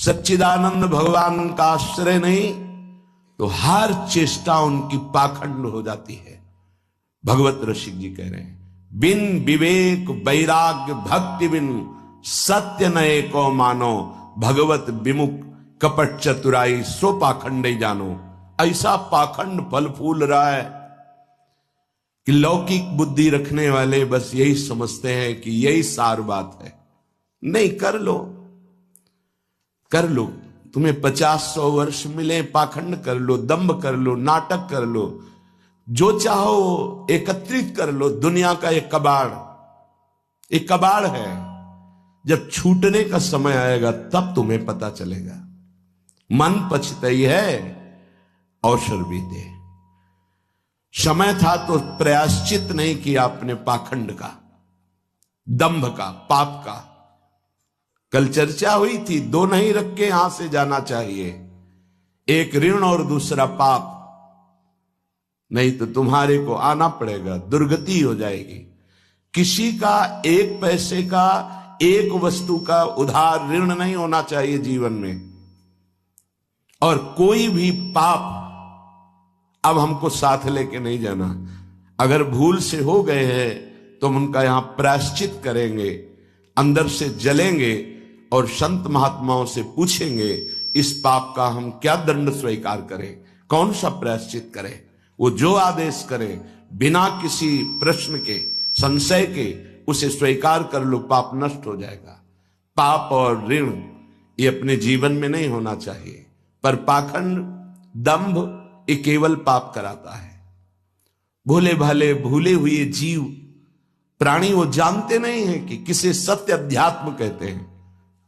सच्चिदानंद भगवान का आश्रय नहीं तो हर चेष्टा उनकी पाखंड हो जाती है। भगवत रसिक जी कह रहे हैं, बिन विवेक वैराग्य भक्ति बिन सत्य नए को मानो, भगवत विमुख कपट चतुराई सो पाखंड ही जानो। ऐसा पाखंड फल फूल रहा है कि लौकिक बुद्धि रखने वाले बस यही समझते हैं कि यही सार बात है। नहीं, कर लो कर लो, तुम्हें 50-100 वर्ष मिले, पाखंड कर लो, दंभ कर लो, नाटक कर लो, जो चाहो एकत्रित कर लो। दुनिया का एक कबाड़ है। जब छूटने का समय आएगा तब तुम्हें पता चलेगा। मन पछताई है अवसर बीते। समय था तो प्रायश्चित नहीं किया अपने पाखंड का, दंभ का, पाप का। कल चर्चा हुई थी, दो नहीं रख के यहां से जाना चाहिए, एक ऋण और दूसरा पाप, नहीं तो तुम्हारे को आना पड़ेगा, दुर्गति हो जाएगी। किसी का एक पैसे का, एक वस्तु का उधार ऋण नहीं होना चाहिए जीवन में। और कोई भी पाप अब हमको साथ लेके नहीं जाना। अगर भूल से हो गए हैं तो हम उनका यहां प्रायश्चित करेंगे, अंदर से जलेंगे और संत महात्माओं से पूछेंगे इस पाप का हम क्या दंड स्वीकार करें, कौन सा प्रायश्चित करें। वो जो आदेश करें बिना किसी प्रश्न के, संशय के उसे स्वीकार कर लो, पाप नष्ट हो जाएगा। पाप और ऋण ये अपने जीवन में नहीं होना चाहिए, पर पाखंड, दंभ ये केवल पाप कराता है। भोले भाले भूले हुए जीव प्राणी वो जानते नहीं हैं कि किसे सत्य अध्यात्म कहते हैं।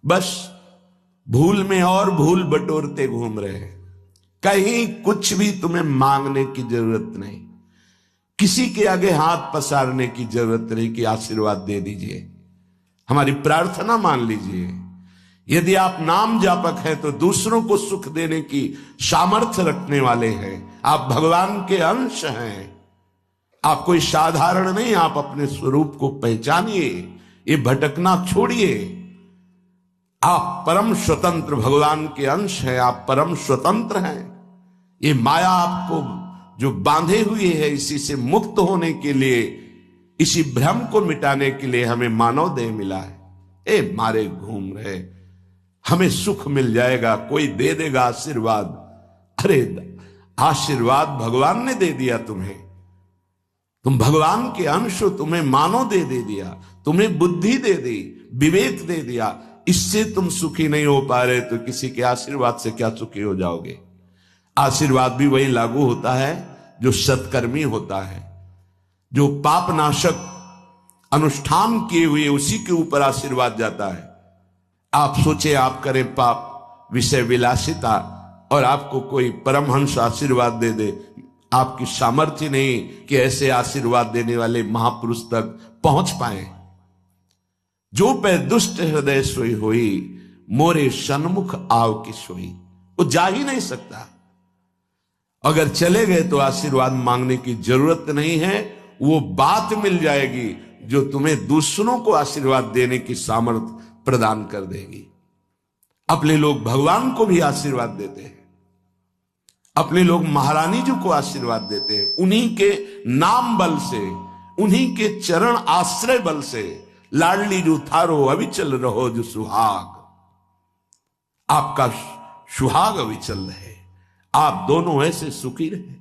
बस भूल में और भूल बटोरते घूम रहे हैं। कहीं कुछ भी तुम्हें मांगने की जरूरत नहीं, किसी के आगे हाथ पसारने की जरूरत नहीं कि आशीर्वाद दे दीजिए। हमारी प्रार्थना मान लीजिए। यदि आप नाम जापक हैं तो दूसरों को सुख देने की सामर्थ्य रखने वाले हैं। आप भगवान के अंश हैं। आप कोई साधारण नहीं, आप अपने स्वरूप को पहचानिए, ये भटकना छोड़िए। आप परम स्वतंत्र भगवान के अंश हैं, आप परम स्वतंत्र हैं। ये माया आपको जो बांधे हुए है, इसी से मुक्त होने के लिए, इसी भ्रम को मिटाने के लिए हमें मानव देह मिला है। ए मारे घूम रहे, हमें सुख मिल जाएगा, कोई दे देगा आशीर्वाद। अरे आशीर्वाद भगवान ने दे दिया तुम्हें, तुम भगवान के अंश हो, तुम्हें मानव दे दिया, तुम्हें बुद्धि दे दी, विवेक दे दिया। इससे तुम सुखी नहीं हो पा रहे तो किसी के आशीर्वाद से क्या सुखी हो जाओगे। आशीर्वाद भी वही लागू होता है जो सत्कर्मी होता है, जो पाप नाशक अनुष्ठान किए हुए उसी के ऊपर आशीर्वाद जाता है। आप सोचे आप करें पाप, विषय विलासिता, और आपको कोई परमहंस आशीर्वाद दे दे, आपकी सामर्थ्य नहीं कि ऐसे आशीर्वाद देने वाले महापुरुष तक पहुंच पाए। जो पे दुष्ट हृदय सोई होई, मोरे सन्मुख आव की सोई। वो जा ही नहीं सकता। अगर चले गए तो आशीर्वाद मांगने की जरूरत नहीं है, वो बात मिल जाएगी जो तुम्हें दूसरों को आशीर्वाद देने की सामर्थ्य प्रदान कर देगी। अपने लोग भगवान को भी आशीर्वाद देते हैं, अपने लोग महारानी जी को आशीर्वाद देते हैं, उन्हीं के नाम बल से, उन्हीं के चरण आश्रय बल से। लाडली जो थारो अविचल रहो जो सुहाग, आपका सुहाग अविचल रहे, आप दोनों ऐसे सुखी रहे।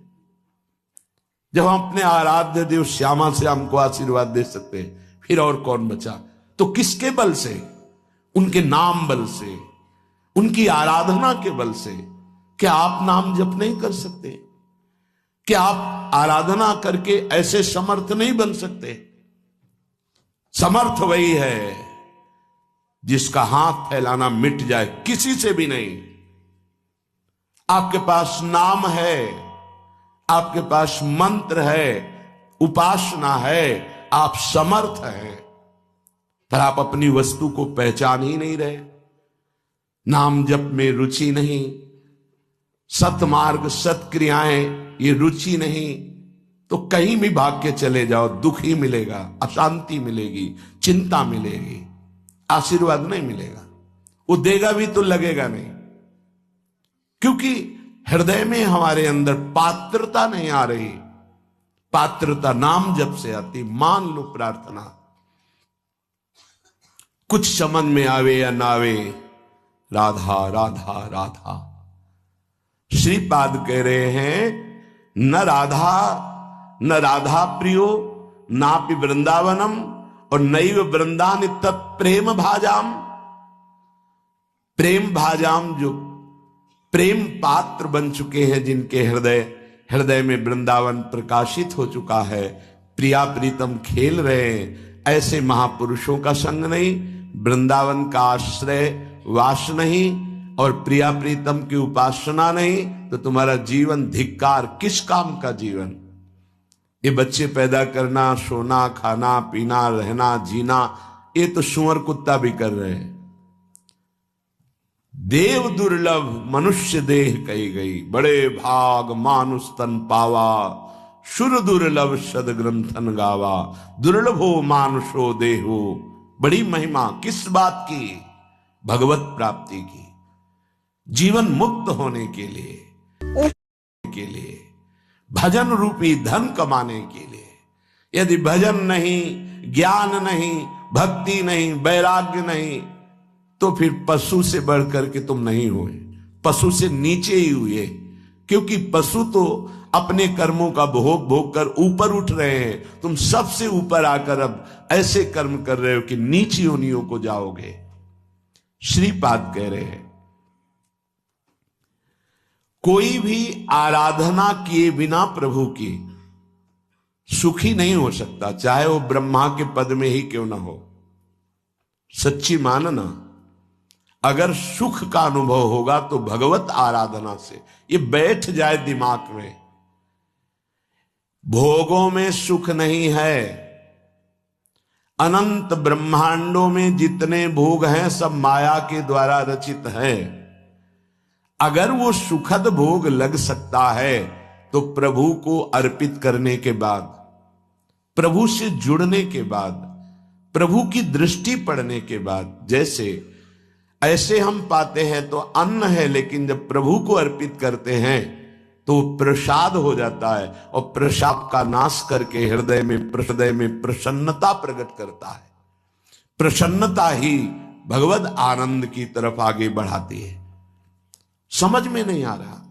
जब हम अपने आराध्य देव श्यामा से हमको आशीर्वाद दे सकते हैं, फिर और कौन बचा। तो किसके बल से? उनके नाम बल से, उनकी आराधना के बल से। क्या आप नाम जप नहीं कर सकते? क्या आप आराधना करके ऐसे समर्थ नहीं बन सकते? समर्थ वही है जिसका हाथ फैलाना मिट जाए, किसी से भी नहीं। आपके पास नाम है, आपके पास मंत्र है, उपासना है, आप समर्थ हैं, पर आप अपनी वस्तु को पहचान ही नहीं रहे। नाम जप में रुचि नहीं, सतमार्ग सत्क्रियाएं ये रुचि नहीं, तो कहीं भी भाग के चले जाओ, दुख ही मिलेगा, अशांति मिलेगी, चिंता मिलेगी, आशीर्वाद नहीं मिलेगा। वो देगा भी तो लगेगा नहीं, क्योंकि हृदय में हमारे अंदर पात्रता नहीं आ रही। पात्रता नाम जब से आती, मान लो प्रार्थना, कुछ समझ में आवे या ना आवे, राधा राधा राधा। श्रीपाद कह रहे हैं न राधा प्रियो नापि वृंदावनम और नैव वृंदान तत्प्रेम भाजाम। प्रेम भाजाम, जो प्रेम पात्र बन चुके हैं, जिनके हृदय में वृंदावन प्रकाशित हो चुका है, प्रिया प्रीतम खेल रहे हैं, ऐसे महापुरुषों का संग नहीं, वृंदावन का आश्रय वास नहीं और प्रिया प्रीतम की उपासना नहीं, तो तुम्हारा जीवन धिक्कार। किस काम का जीवन? ये बच्चे पैदा करना, सोना, खाना, पीना, रहना, जीना, ये तो सुअर कुत्ता भी कर रहे हैं। देव दुर्लभ मनुष्य देह कही गई, बड़े भाग मानुष तन पावा, सुर दुर्लभ सद ग्रंथन गावा। दुर्लभो मानुषो देहो, बड़ी महिमा किस बात की? भगवत प्राप्ति की, जीवन मुक्त होने के लिए, भजन रूपी धन कमाने के लिए। यदि भजन नहीं, ज्ञान नहीं, भक्ति नहीं, वैराग्य नहीं, तो फिर पशु से बढ़कर के तुम नहीं हुए, पशु से नीचे ही हुए। क्योंकि पशु तो अपने कर्मों का भोग कर ऊपर उठ रहे हैं, तुम सबसे ऊपर आकर अब ऐसे कर्म कर रहे हो कि नीची योनियों को जाओगे। श्रीपाद कह रहे हैं कोई भी आराधना किए बिना प्रभु की सुखी नहीं हो सकता, चाहे वो ब्रह्मा के पद में ही क्यों ना हो। सच्ची मानना, अगर सुख का अनुभव होगा तो भगवत आराधना से। ये बैठ जाए दिमाग में, भोगों में सुख नहीं है। अनंत ब्रह्मांडों में जितने भोग हैं सब माया के द्वारा रचित हैं। अगर वो सुखद भोग लग सकता है तो प्रभु को अर्पित करने के बाद, प्रभु से जुड़ने के बाद, प्रभु की दृष्टि पड़ने के बाद, जैसे ऐसे हम पाते हैं तो अन्न है, लेकिन जब प्रभु को अर्पित करते हैं तो प्रसाद हो जाता है और प्रसाद का नाश करके हृदय में प्रसन्नता प्रकट करता है। प्रसन्नता ही भगवद आनंद की तरफ आगे बढ़ाती है। समझ में नहीं आ रहा,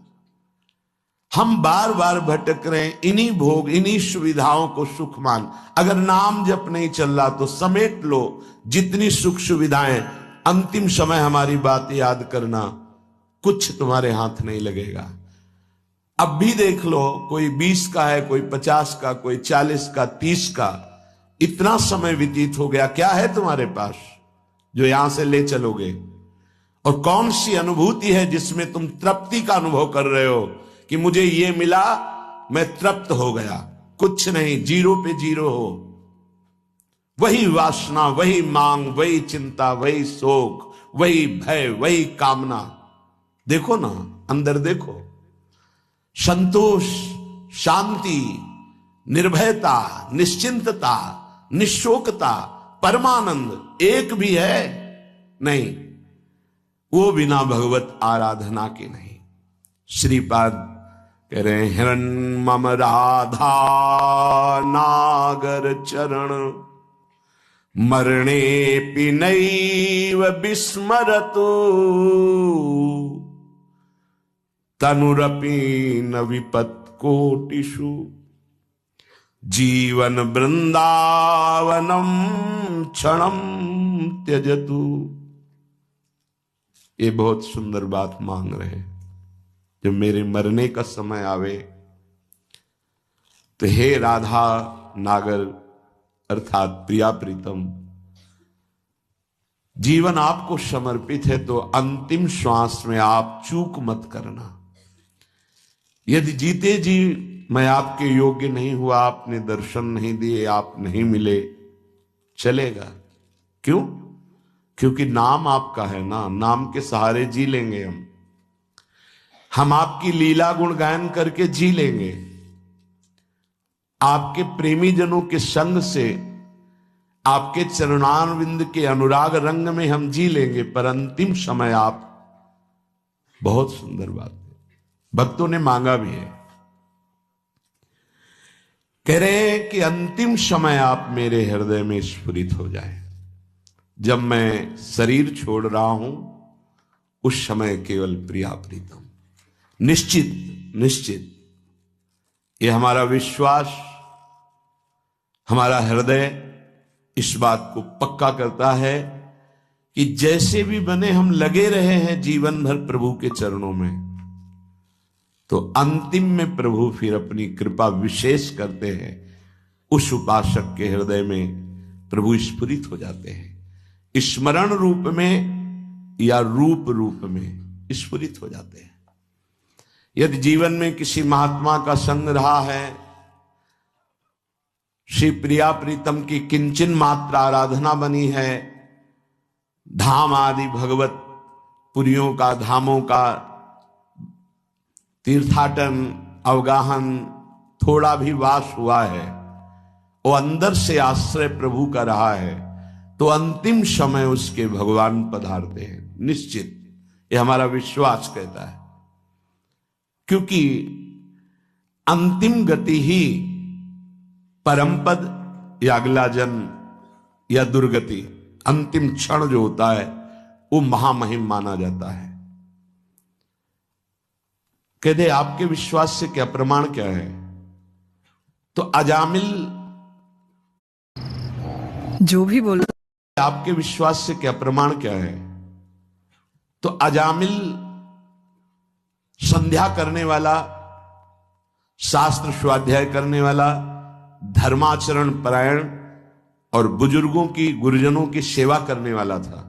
हम बार बार भटक रहे हैं इन्हीं भोग, इन्हीं सुविधाओं को सुख मान। अगर नाम जप नहीं चल रहा तो समेट लो जितनी सुख सुविधाएं, अंतिम समय हमारी बात याद करना, कुछ तुम्हारे हाथ नहीं लगेगा। अब भी देख लो, कोई 20 का है, कोई 50 का, कोई 40 का, 30 का, इतना समय व्यतीत हो गया। क्या है तुम्हारे पास जो यहां से ले चलोगे? और कौन सी अनुभूति है जिसमें तुम तृप्ति का अनुभव कर रहे हो कि मुझे ये मिला, मैं तृप्त हो गया? कुछ नहीं, जीरो पे जीरो हो। वही वासना, वही मांग, वही चिंता, वही शोक, वही भय, वही कामना। देखो ना, अंदर देखो। संतोष, शांति, निर्भयता, निश्चिंतता, निशोकता, परमानंद एक भी है नहीं। वो बिना भगवत आराधना के नहीं। श्रीपाद कह रहे हैं हिरण मम राधा नागर चरण मरणे पिनैव विस्मरतु तनुरपि न विपत् कोटिषु जीवन वृंदावनम क्षणम त्यजतु। ये बहुत सुंदर बात मांग रहे हैं। जब मेरे मरने का समय आवे तो हे राधा नागर अर्थात प्रिया प्रीतम, जीवन आपको समर्पित है तो अंतिम श्वास में आप चूक मत करना। यदि जीते जी मैं आपके योग्य नहीं हुआ, आपने दर्शन नहीं दिए, आप नहीं मिले, चलेगा। क्यों? क्योंकि नाम आपका है ना, नाम के सहारे जी लेंगे हम आपकी लीला गुण गायन करके जी लेंगे। आपके प्रेमी जनों के संग से आपके चरणारविंद के अनुराग रंग में हम जी लेंगे, पर अंतिम समय आप, बहुत सुंदर बात है, भक्तों ने मांगा भी है, कह रहे हैं कि अंतिम समय आप मेरे हृदय में स्फुरित हो जाए। जब मैं शरीर छोड़ रहा हूं उस समय केवल प्रिया प्रीतम। निश्चित निश्चित ये हमारा विश्वास, हमारा हृदय इस बात को पक्का करता है कि जैसे भी बने हम लगे रहे हैं जीवन भर प्रभु के चरणों में, तो अंतिम में प्रभु फिर अपनी कृपा विशेष करते हैं। उस उपासक के हृदय में प्रभु स्फुरित हो जाते हैं, स्मरण रूप में या रूप रूप में स्फुरित हो जाते हैं। यदि जीवन में किसी महात्मा का संग रहा है, श्री प्रिया प्रीतम की किंचन मात्र आराधना बनी है, धाम आदि भगवत पुरियों का, धामों का तीर्थाटन अवगाहन थोड़ा भी वास हुआ है, वो अंदर से आश्रय प्रभु का रहा है, तो अंतिम समय उसके भगवान पधारते हैं। निश्चित ये हमारा विश्वास कहता है, क्योंकि अंतिम गति ही परम पद या अगला जन्म या दुर्गति, अंतिम क्षण जो होता है वो महामहिम माना जाता है। कहते आपके विश्वास से क्या प्रमाण क्या है? तो अजामिल जो भी बोलो, आपके विश्वास से क्या प्रमाण क्या है? तो अजामिल संध्या करने वाला, शास्त्र स्वाध्याय करने वाला, धर्माचरण परायण और बुजुर्गों की, गुरुजनों की सेवा करने वाला था।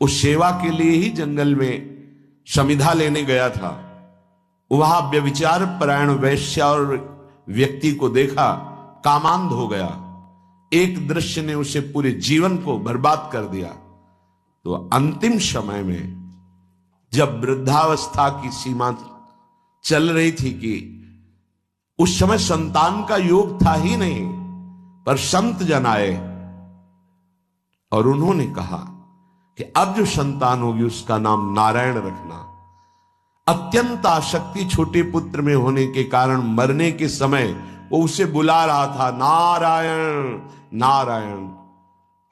उस सेवा के लिए ही जंगल में समिधा लेने गया था। वहां व्यभिचार परायण वैश्या और व्यक्ति को देखा, कामांध हो गया। एक दृश्य ने उसे पूरे जीवन को बर्बाद कर दिया। तो अंतिम समय में जब वृद्धावस्था की सीमा चल रही थी कि उस समय संतान का योग था ही नहीं, पर संत जन आए और उन्होंने कहा कि अब जो संतान होगी उसका नाम नारायण रखना। अत्यंत आसक्ति छोटे पुत्र में होने के कारण मरने के समय वो उसे बुला रहा था, नारायण नारायण।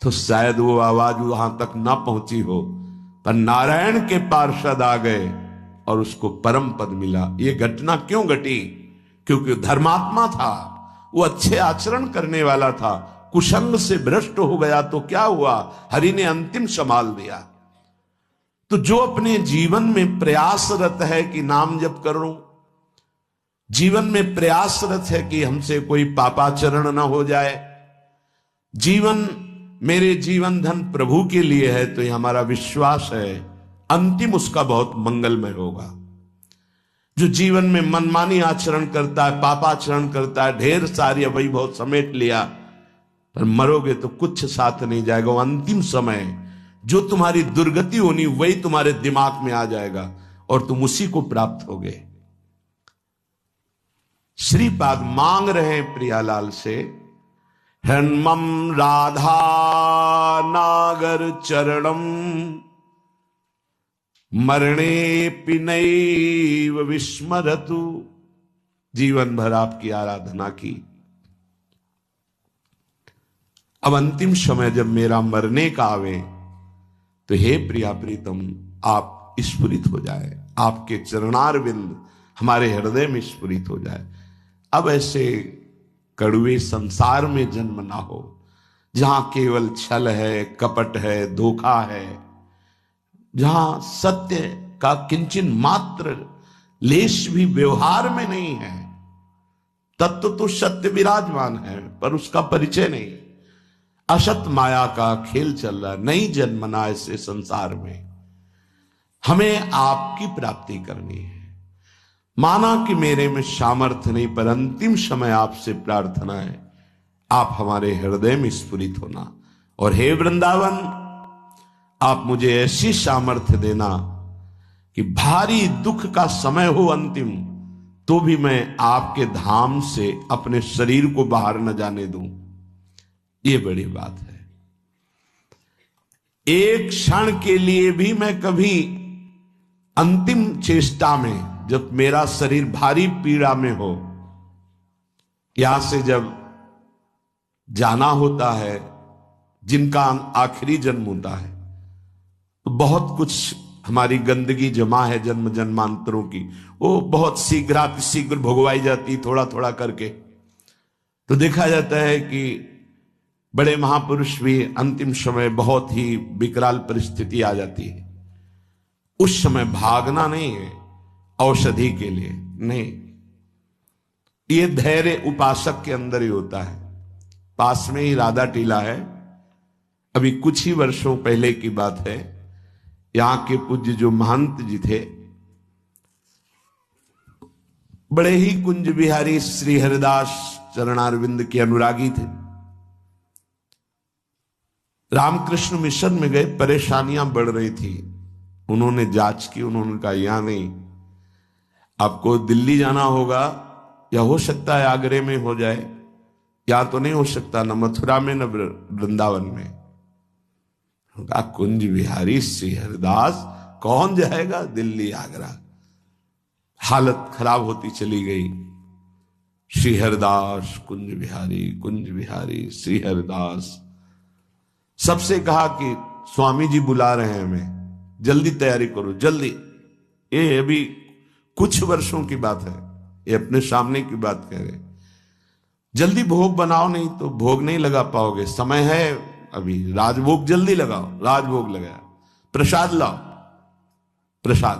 तो शायद वो आवाज वहां तक ना पहुंची हो, पर नारायण के पार्षद आ गए और उसको परम पद मिला। ये घटना क्यों घटी? क्योंकि धर्मात्मा था, वो अच्छे आचरण करने वाला था। कुसंग से भ्रष्ट हो गया तो क्या हुआ? हरि ने अंतिम संभाल दिया। तो जो अपने जीवन में प्रयासरत है कि नाम जप करूं, जीवन में प्रयासरत है कि हमसे कोई पापाचरण ना हो जाए, जीवन मेरे जीवन धन प्रभु के लिए है, तो ये हमारा विश्वास है अंतिम उसका बहुत मंगलमय होगा। जो जीवन में मनमानी आचरण करता है, पापाचरण करता है, ढेर सारी वैभव समेट लिया, पर मरोगे तो कुछ साथ नहीं जाएगा। वो अंतिम समय जो तुम्हारी दुर्गति होनी वही तुम्हारे दिमाग में आ जाएगा और तुम उसी को प्राप्त होगे। श्रीपाद मांग रहे हैं प्रियालाल से, हन्मम राधा नागर चरणम मरणे पिनैव विस्मरतु। जीवन भर आपकी आराधना की, अब अंतिम समय जब मेरा मरने का आवे तो हे प्रिया प्रीतम आप स्फुरित हो जाए, आपके चरणारविंद हमारे हृदय में स्फुरित हो जाए। अब ऐसे कड़वे संसार में जन्म ना हो जहां केवल छल है, कपट है, धोखा है, जहां सत्य का किंचन मात्र लेश भी व्यवहार में नहीं है। तत्व तो सत्य विराजमान है पर उसका परिचय नहीं। असत माया का खेल चल रहा, नहीं जन्मना ऐसे संसार में। हमें आपकी प्राप्ति करनी है। माना कि मेरे में सामर्थ्य नहीं, पर अंतिम समय आपसे प्रार्थना है आप हमारे हृदय में स्फुरित होना। और हे वृंदावन, आप मुझे ऐसी सामर्थ्य देना कि भारी दुख का समय हो अंतिम, तो भी मैं आपके धाम से अपने शरीर को बाहर न जाने दूं। ये बड़ी बात है। एक क्षण के लिए भी मैं कभी अंतिम चेष्टा में, जब मेरा शरीर भारी पीड़ा में हो, यहां से जब जाना होता है, जिनका आखिरी जन्म होता है, तो बहुत कुछ हमारी गंदगी जमा है जन्म जन्मांतरों की, वो बहुत शीघ्र भुगवाई जाती थोड़ा थोड़ा करके। तो देखा जाता है कि बड़े महापुरुष भी अंतिम समय बहुत ही विकराल परिस्थिति आ जाती है, उस समय भागना नहीं है औषधि के लिए, नहीं, ये धैर्य उपासक के अंदर ही होता है। पास में ही राधा टीला है, अभी कुछ ही वर्षों पहले की बात है। यहां के पूज्य जो महंत जी थे, बड़े ही कुंज बिहारी श्री हरिदास चरणारविंद के अनुरागी थे। रामकृष्ण मिशन में गए, परेशानियां बढ़ रही थी। उन्होंने जांच की, उन्होंने कहा यहां नहीं, आपको दिल्ली जाना होगा, या हो सकता है आगरे में हो जाए, या तो नहीं हो सकता न मथुरा में न वृंदावन में। कहा कुंज बिहारी श्री हरिदास कौन जाएगा दिल्ली आगरा। हालत खराब होती चली गई। श्री हरिदास कुंज बिहारी श्री हरिदास। सबसे कहा कि स्वामी जी बुला रहे हैं हमें, जल्दी तैयारी करो जल्दी। ये अभी कुछ वर्षों की बात है, ये अपने सामने की बात कह रहे। जल्दी भोग बनाओ, नहीं तो भोग नहीं लगा पाओगे, समय है अभी, राजभोग जल्दी लगाओ। राजभोग लगाया, प्रसाद लाओ, प्रसाद,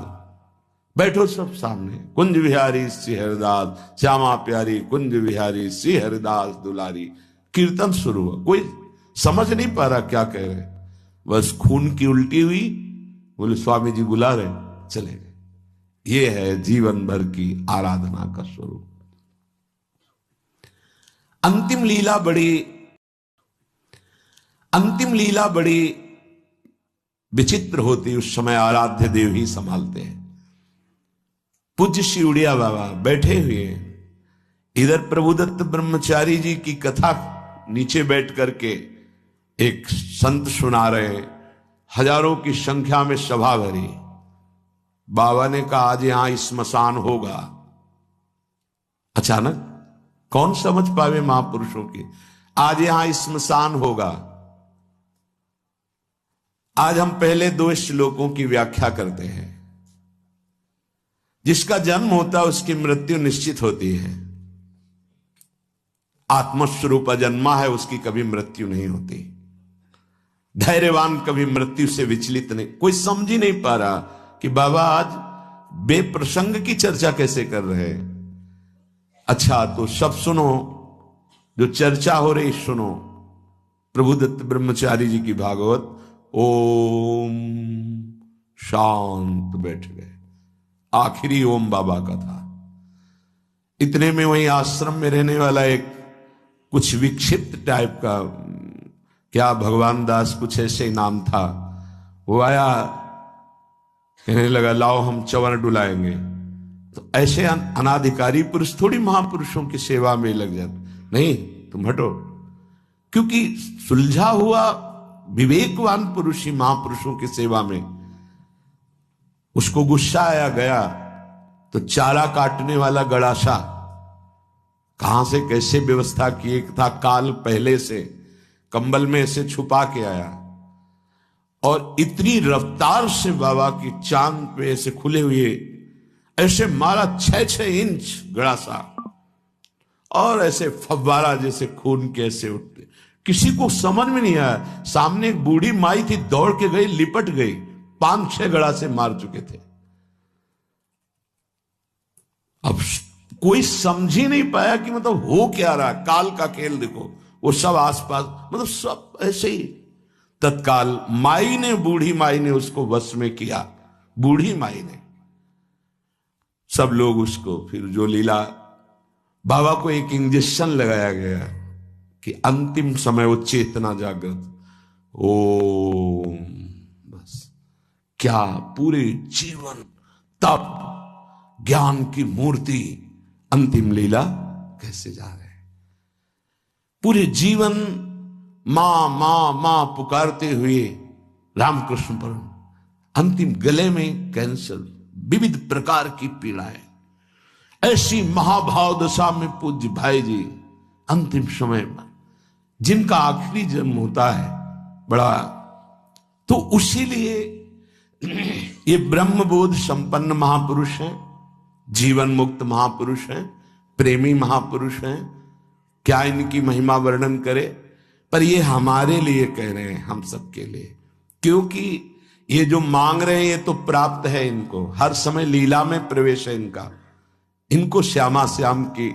बैठो सब सामने। कुंज बिहारी श्री हरिदास, श्यामा प्यारी कुंज बिहारी श्री हरिदास दुलारी। कीर्तन शुरू हुआ, कोई समझ नहीं पा रहा क्या कह रहे, बस खून की उल्टी हुई, बोले स्वामी जी बुला रहे, चले गए। ये है जीवन भर की आराधना का स्वरूप। अंतिम लीला बड़ी विचित्र होती, उस समय आराध्य देव ही संभालते हैं। पूज्य श्री उड़िया बाबा बैठे हुए, इधर प्रभुदत्त ब्रह्मचारी जी की कथा नीचे बैठ करके एक संत सुना रहे, हजारों की संख्या में सभा भरी। बाबा ने कहा आज यहां स्मशान होगा। अचानक कौन समझ पावे महापुरुषों की, आज यहां स्मशान होगा। आज हम पहले 2 श्लोकों की व्याख्या करते हैं। जिसका जन्म होता है उसकी मृत्यु निश्चित होती है। आत्मस्वरूप जन्मा है, उसकी कभी मृत्यु नहीं होती। धैर्यवान कभी मृत्यु से विचलित नहीं। कोई समझ ही नहीं पा रहा कि बाबा आज बेप्रसंग की चर्चा कैसे कर रहे हैं। अच्छा तो सब सुनो, जो चर्चा हो रही सुनो। प्रभुदत्त ब्रह्मचारी जी की भागवत, ओम शांत बैठ गए। आखिरी ओम बाबा का था। इतने में वही आश्रम में रहने वाला एक कुछ विक्षिप्त टाइप का, क्या भगवान दास कुछ ऐसे ही नाम था, वो आया, कहने लगा लाओ हम चंवर डुलाएंगे। तो ऐसे अनाधिकारी पुरुष थोड़ी महापुरुषों की सेवा में लग जाते, नहीं तुम हटो। क्योंकि सुलझा हुआ विवेकवान पुरुष ही महापुरुषों की सेवा में। उसको गुस्सा आया, गया तो चारा काटने वाला गड़ासा कहां से कैसे व्यवस्था की, एक था काल पहले से कंबल में ऐसे छुपा के आया, और इतनी रफ्तार से बाबा की चांद पे ऐसे खुले हुए ऐसे मारा 6-6 इंच गड़ासा, और ऐसे फव्वारा जैसे खून के ऐसे उठते। किसी को समझ में नहीं आया। सामने एक बूढ़ी माई थी, दौड़ के गई, लिपट गई, 5-6 गड़ासे मार चुके थे। अब कोई समझ ही नहीं पाया कि मतलब हो क्या रहा। काल का खेल देखो, वो सब आसपास, मतलब सब ऐसे ही। तत्काल माई ने, बूढ़ी माई ने उसको वश में किया। बूढ़ी माई ने, सब लोग उसको, फिर जो लीला, बाबा को एक इंजेक्शन लगाया गया कि अंतिम समय वो चेतना जागृत। ओम, बस क्या पूरे जीवन तप ज्ञान की मूर्ति, अंतिम लीला कैसे जा रहे हैं। पूरे जीवन मां मां मां पुकारते हुए रामकृष्ण पर अंतिम गले में कैंसर, विविध प्रकार की पीड़ाएं, ऐसी महाभाव दशा में पूज्य भाई जी अंतिम समय में, जिनका आखिरी जन्म होता है बड़ा, तो उसी लिए ये ब्रह्मबोध संपन्न महापुरुष हैं, जीवन मुक्त महापुरुष हैं, प्रेमी महापुरुष हैं। क्या इनकी महिमा वर्णन करे, पर ये हमारे लिए कह रहे हैं, हम सबके लिए, क्योंकि ये जो मांग रहे हैं ये तो प्राप्त है इनको, हर समय लीला में प्रवेश है इनका, इनको श्यामा श्याम की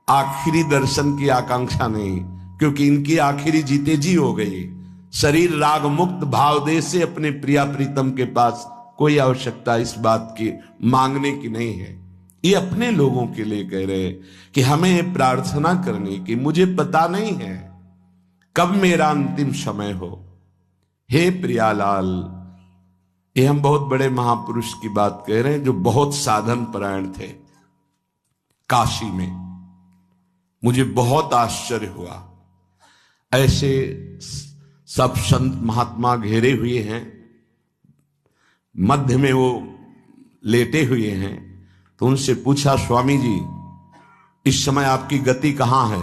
आखिरी दर्शन की आकांक्षा नहीं, क्योंकि इनकी आखिरी जीते जी हो गई। शरीर राग मुक्त भाव दे से अपने प्रिया प्रीतम के पास कोई आवश्यकता इस बात की मांगने की नहीं है। ये अपने लोगों के लिए कह रहे हैं कि हमें प्रार्थना करनी कि मुझे पता नहीं है कब मेरा अंतिम समय हो, हे प्रियालाल। ये हम बहुत बड़े महापुरुष की बात कह रहे हैं जो बहुत साधन परायण थे काशी में। मुझे बहुत आश्चर्य हुआ, ऐसे सब संत महात्मा घेरे हुए हैं, मध्य में वो लेटे हुए हैं। तो उनसे पूछा, स्वामी जी इस समय आपकी गति कहां है?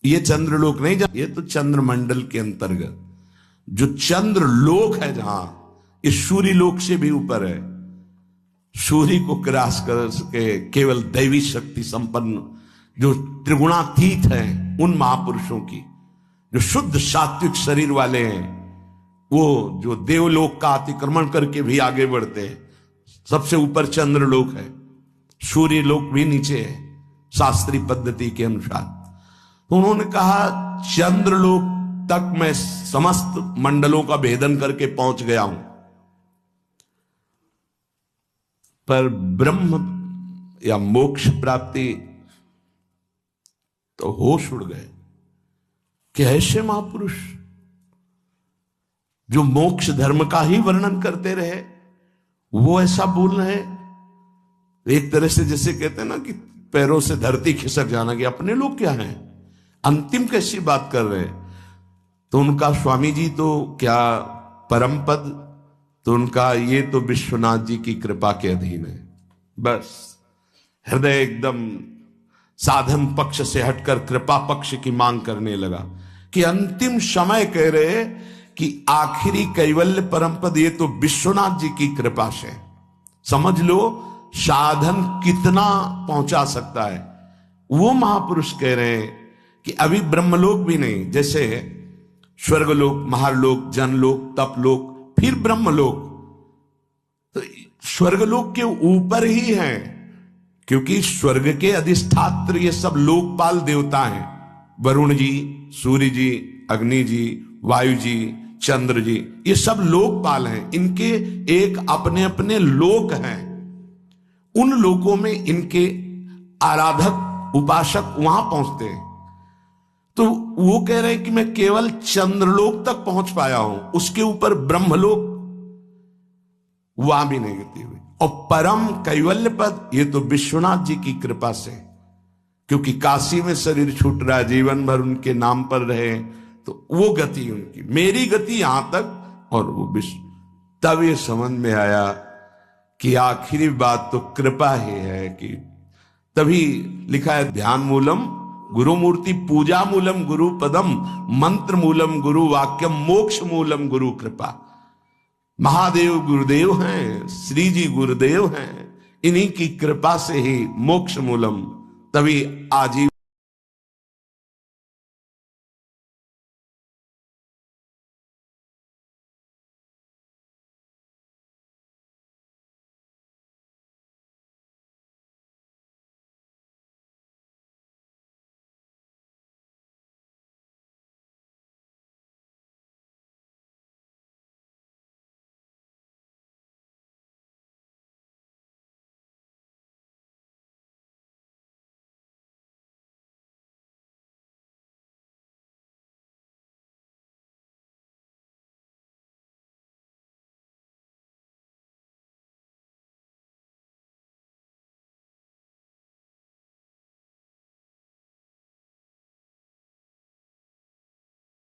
ये चंद्रलोक नहीं, ये तो चंद्रमंडल के अंतर्गत जो चंद्रलोक है, जहां इस सूर्य लोक से भी ऊपर है, सूर्य को क्रॉस कर सके केवल दैवी शक्ति संपन्न जो त्रिगुणातीत हैं, उन महापुरुषों की जो शुद्ध सात्विक शरीर वाले हैं, वो जो देवलोक का अतिक्रमण करके भी आगे बढ़ते हैं, सबसे ऊपर चंद्रलोक है, सूर्य लोक भी नीचे है शास्त्रीय पद्धति के अनुसार। तो उन्होंने कहा चंद्रलोक तक मैं समस्त मंडलों का भेदन करके पहुंच गया हूं, पर ब्रह्म या मोक्ष प्राप्ति तो होश उड़ गए कि ऐसे महापुरुष जो मोक्ष धर्म का ही वर्णन करते रहे, वो ऐसा बोल रहे। एक तरह से जैसे कहते हैं ना कि पैरों से धरती खिसक जाना, कि अपने लोग क्या हैं, अंतिम कैसी बात कर रहे हैं। तो उनका स्वामी जी तो क्या परम पद, तो उनका ये तो विश्वनाथ जी की कृपा के अधीन है। बस हृदय एकदम साधन पक्ष से हटकर कृपा पक्ष की मांग करने लगा कि अंतिम समय कह रहे कि आखिरी कैवल्य परम पद ये तो विश्वनाथ जी की कृपा से। समझ लो साधन कितना पहुंचा सकता है। वो महापुरुष कह रहे हैं कि अभी ब्रह्मलोक भी नहीं, जैसे स्वर्गलोक, महालोक, जनलोक, तपलोक, फिर ब्रह्मलोक, तो स्वर्गलोक के ऊपर ही है, क्योंकि स्वर्ग के अधिष्ठात्र ये सब लोकपाल देवता हैं। वरुण जी, सूर्य जी, अग्नि जी, वायु जी, चंद्र जी, ये सब लोकपाल हैं। इनके एक अपने अपने लोक हैं, उन लोकों में इनके आराधक उपासक वहां पहुंचते हैं। तो वो कह रहे हैं कि मैं केवल चंद्रलोक तक पहुंच पाया हूं, उसके ऊपर ब्रह्मलोक वहां भी नहीं गति हुई। और परम कैवल्य पद ये तो विश्वनाथ जी की कृपा से, क्योंकि काशी में शरीर छूट रहा है, जीवन भर उनके नाम पर रहे, तो वो गति उनकी, मेरी गति यहां तक और वो विश्व। तब ये समझ में आया कि आखिरी बात तो कृपा ही है। कि तभी लिखा है ध्यान मूलम गुरु मूर्ति, पूजा मूलम गुरु पदम, मंत्र मूलम गुरु वाक्यम, मोक्ष मूलम गुरु कृपा। महादेव गुरुदेव हैं, श्री जी गुरुदेव हैं, इन्हीं की कृपा से ही मोक्ष मूलम। तभी आजीवन